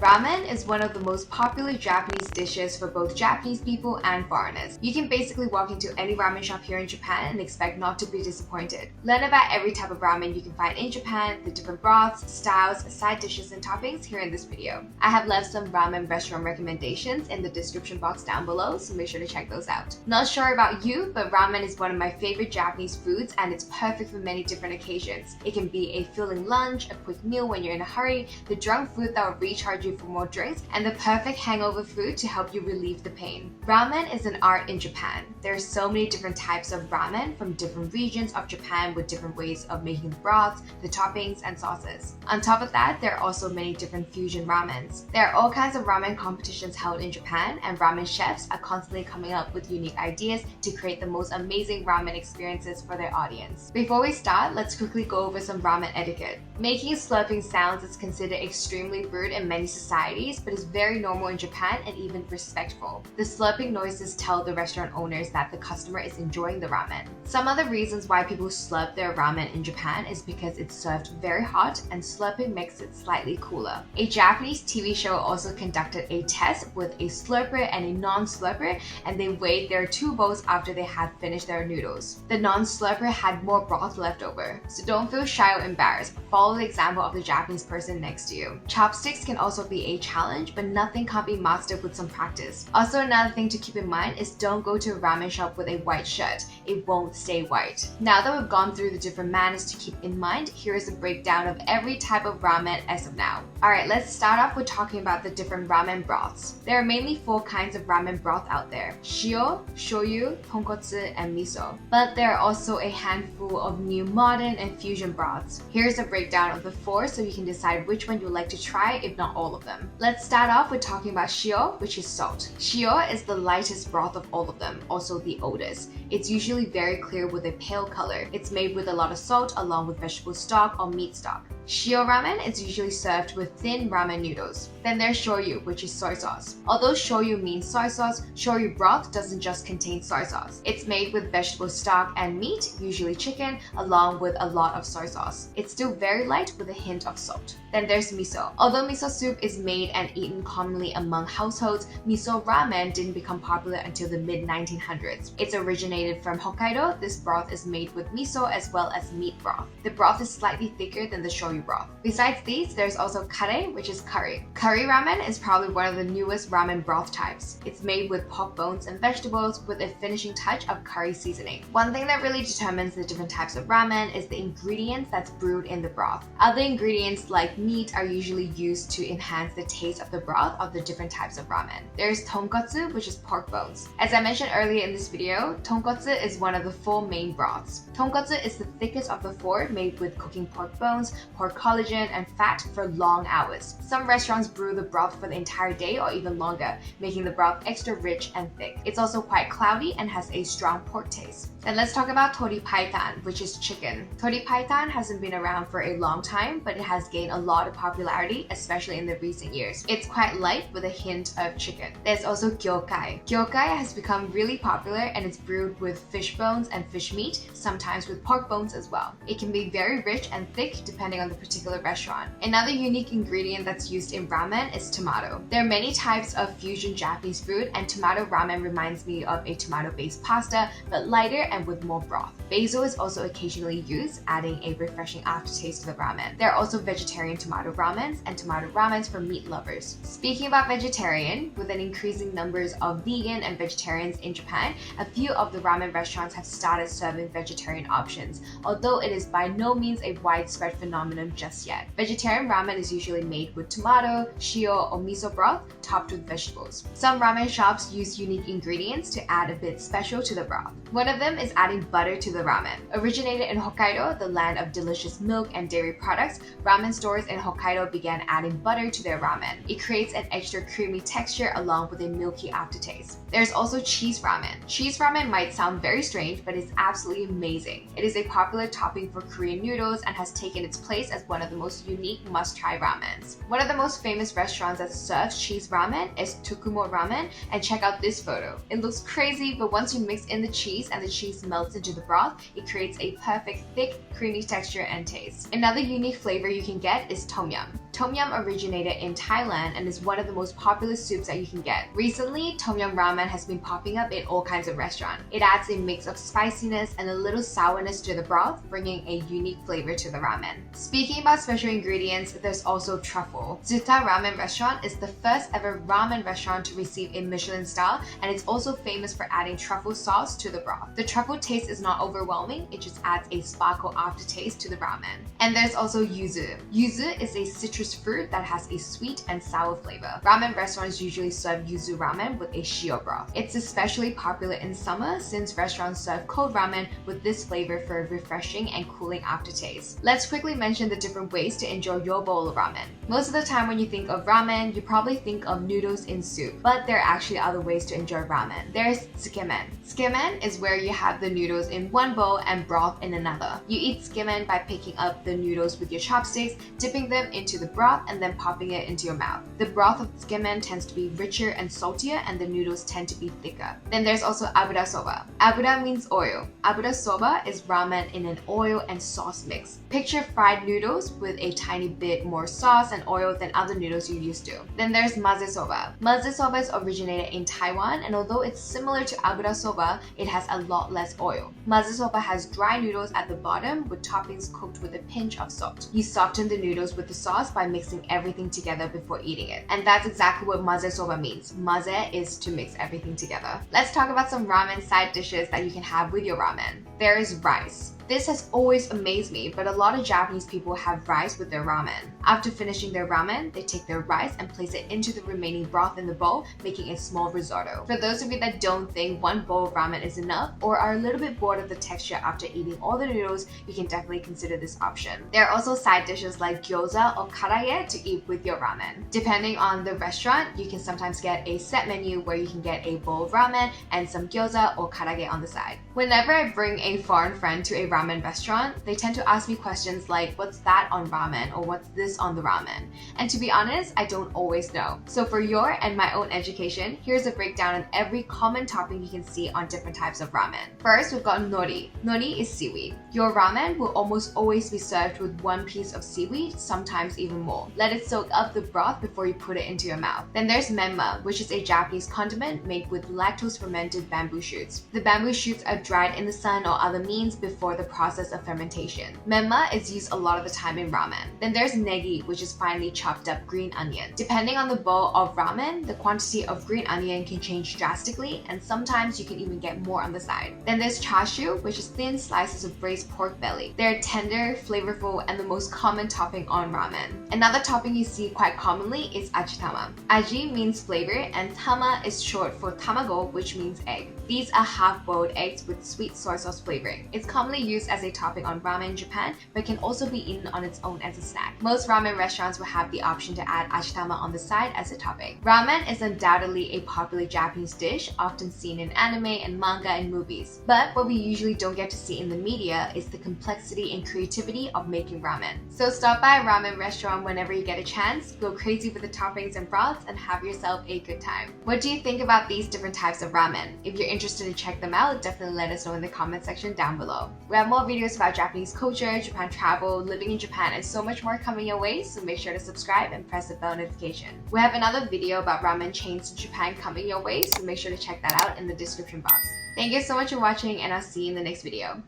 Ramen is one of the most popular Japanese dishes for both Japanese people and foreigners. You can basically walk into any ramen shop here in Japan and expect not to be disappointed. Learn about every type of ramen you can find in Japan, the different broths, styles, side dishes, and toppings here in this video. I have left some ramen restaurant recommendations in the description box down below, so make sure to check those out. Not sure about you, but ramen is one of my favorite Japanese foods and it's perfect for many different occasions. It can be a filling lunch, a quick meal when you're in a hurry, the drunk food that will recharge you for more drinks, and the perfect hangover food to help you relieve the pain. Ramen is an art in Japan. There are so many different types of ramen from different regions of Japan with different ways of making the broths, the toppings, and sauces. On top of that, there are also many different fusion ramens. There are all kinds of ramen competitions held in Japan, and ramen chefs are constantly coming up with unique ideas to create the most amazing ramen experiences for their audience. Before we start, let's quickly go over some ramen etiquette. Making slurping sounds is considered extremely rude in many societies, but is very normal in Japan and even respectful. The slurping noises tell the restaurant owners that the customer is enjoying the ramen. Some other reasons why people slurp their ramen in Japan is because it's served very hot and slurping makes it slightly cooler. A Japanese TV show also conducted a test with a slurper and a non-slurper, and they weighed their two bowls after they had finished their noodles. The non-slurper had more broth left over, so don't feel shy or embarrassed. Follow the example of the Japanese person next to you. Chopsticks can also be a challenge, but nothing can't be mastered with some practice. Also, another thing to keep in mind is don't go to a ramen shop with a white shirt. It won't stay white. Now that we've gone through the different manners to keep in mind, here is a breakdown of every type of ramen as of now. Alright, let's start off with talking about the different ramen broths. There are mainly 4 kinds of ramen broth out there: shio, shoyu, tonkotsu, and miso. But there are also a handful of new modern and fusion broths. Here's a breakdown of the 4 so you can decide which one you'd like to try, if not all of them. Let's start off with talking about shio, which is salt. Shio is the lightest broth of all of them, also the oldest. It's usually very clear with a pale color. It's made with a lot of salt along with vegetable stock or meat stock. Shio ramen is usually served with thin ramen noodles. Then there's shoyu, which is soy sauce. Although shoyu means soy sauce, shoyu broth doesn't just contain soy sauce. It's made with vegetable stock and meat, usually chicken, along with a lot of soy sauce. It's still very light with a hint of salt. Then there's miso. Although miso soup is made and eaten commonly among households, miso ramen didn't become popular until the mid-1900s. It's originated from Hokkaido. This broth is made with miso as well as meat broth. The broth is slightly thicker than the shoyu broth. Besides these, there's also kare, which is curry. Curry ramen is probably one of the newest ramen broth types. It's made with pork bones and vegetables with a finishing touch of curry seasoning. One thing that really determines the different types of ramen is the ingredients that's brewed in the broth. Other ingredients like meat are usually used to enhance the taste of the broth of the different types of ramen. There's tonkotsu, which is pork bones. As I mentioned earlier in this video, tonkotsu is one of the 4 main broths. Tonkotsu is the thickest of the 4, made with cooking pork bones, pork collagen, and fat for long hours. Some restaurants brew the broth for the entire day or even longer, making the broth extra rich and thick. It's also quite cloudy and has a strong pork taste. Then let's talk about tori paitan, which is chicken. Tori paitan hasn't been around for a long time, but it has gained a lot of popularity, especially in the recent years. It's quite light with a hint of chicken. There's also gyokai. Gyokai has become really popular and it's brewed with fish bones and fish meat, sometimes with pork bones as well. It can be very rich and thick depending on the particular restaurant. Another unique ingredient that's used in ramen is tomato. There are many types of fusion Japanese food, and tomato ramen reminds me of a tomato-based pasta, but lighter and with more broth. Basil is also occasionally used, adding a refreshing aftertaste to the ramen. There are also vegetarian tomato ramens and tomato ramens for meat lovers. Speaking about vegetarian, with an increasing numbers of vegan and vegetarians in Japan, a few of the ramen restaurants have started serving vegetarian options, although it is by no means a widespread phenomenon just yet. Vegetarian ramen is usually made with tomato, shio, or miso broth topped with vegetables. Some ramen shops use unique ingredients to add a bit special to the broth. One of them is adding butter to the ramen. Originated in Hokkaido, the land of delicious milk and dairy products, ramen stores in Hokkaido began adding butter to their ramen. It creates an extra creamy texture along with a milky aftertaste. There's also cheese ramen. Cheese ramen might sound very strange, but it's absolutely amazing. It is a popular topping for Korean noodles and has taken its place praised as one of the most unique must-try ramens. One of the most famous restaurants that serves cheese ramen is Tokumo Ramen, and check out this photo. It looks crazy, but once you mix in the cheese and the cheese melts into the broth, it creates a perfect thick, creamy texture and taste. Another unique flavor you can get is Tom Yum. Tom Yum originated in Thailand and is one of the most popular soups that you can get. Recently, Tom Yum Ramen has been popping up in all kinds of restaurants. It adds a mix of spiciness and a little sourness to the broth, bringing a unique flavor to the ramen. Speaking about special ingredients, there's also truffle. Zuta Ramen Restaurant is the first ever ramen restaurant to receive a Michelin star, and it's also famous for adding truffle sauce to the broth. The truffle taste is not overwhelming, it just adds a sparkle aftertaste to the ramen. And there's also yuzu. Yuzu is a citrus fruit that has a sweet and sour flavor. Ramen restaurants usually serve yuzu ramen with a shio broth. It's especially popular in summer since restaurants serve cold ramen with this flavor for a refreshing and cooling aftertaste. Let's quickly mention the different ways to enjoy your bowl of ramen. Most of the time when you think of ramen, you probably think of noodles in soup, but there are actually other ways to enjoy ramen. There's tsukemen. Tsukemen is where you have the noodles in one bowl and broth in another. You eat tsukemen by picking up the noodles with your chopsticks, dipping them into the broth, and then popping it into your mouth. The broth of tsukemen tends to be richer and saltier, and the noodles tend to be thicker. Then there's also abura soba. Abura means oil. Abura soba is ramen in an oil and sauce mix. Picture fried noodles with a tiny bit more sauce and oil than other noodles you're used to. Then there's maze soba. Maze soba is originated in Taiwan, and although it's similar to abura soba, it has a lot less oil. Maze soba has dry noodles at the bottom with toppings cooked with a pinch of salt. You soften the noodles with the sauce by mixing everything together before eating it. And that's exactly what maze soba means. Maze is to mix everything together. Let's talk about some ramen side dishes that you can have with your ramen. There is rice. This has always amazed me, but a lot of Japanese people have rice with their ramen. After finishing their ramen, they take their rice and place it into the remaining broth in the bowl, making a small risotto. For those of you that don't think one bowl of ramen is enough or are a little bit bored of the texture after eating all the noodles, you can definitely consider this option. There are also side dishes like gyoza or karaage to eat with your ramen. Depending on the restaurant, you can sometimes get a set menu where you can get a bowl of ramen and some gyoza or karaage on the side. Whenever I bring a foreign friend to a ramen restaurant, they tend to ask me questions like, what's that on ramen, or what's this on the ramen? And to be honest, I don't always know. So for your and my own education, here's a breakdown on every common topping you can see on different types of ramen. First, we've got nori. Nori is seaweed. Your ramen will almost always be served with one piece of seaweed, sometimes even more. Let it soak up the broth before you put it into your mouth. Then there's menma, which is a Japanese condiment made with lactose fermented bamboo shoots. The bamboo shoots are dried in the sun or other means before the process of fermentation. Menma is used a lot of the time in ramen. Then there's negi, which is finely chopped up green onion. Depending on the bowl of ramen, the quantity of green onion can change drastically, and sometimes you can even get more on the side. Then there's chashu, which is thin slices of braised pork belly. They're tender, flavorful, and the most common topping on ramen. Another topping you see quite commonly is ajitama. Aji means flavor, and tama is short for tamago, which means egg. These are half-boiled eggs with sweet soy sauce flavoring. It's commonly used as a topping on ramen in Japan, but can also be eaten on its own as a snack. Most ramen restaurants will have the option to add ajitama on the side as a topping. Ramen is undoubtedly a popular Japanese dish, often seen in anime and manga and movies. But what we usually don't get to see in the media is the complexity and creativity of making ramen. So stop by a ramen restaurant whenever you get a chance, go crazy with the toppings and broths, and have yourself a good time. What do you think about these different types of ramen? If you're interested to check them out, definitely let us know in the comment section down below. We have more videos about Japanese culture, Japan travel, living in Japan, and so much more coming your way, so make sure to subscribe and press the bell notification. We have another video about ramen chains in Japan coming your way, so make sure to check that out in the description box. Thank you so much for watching, and I'll see you in the next video.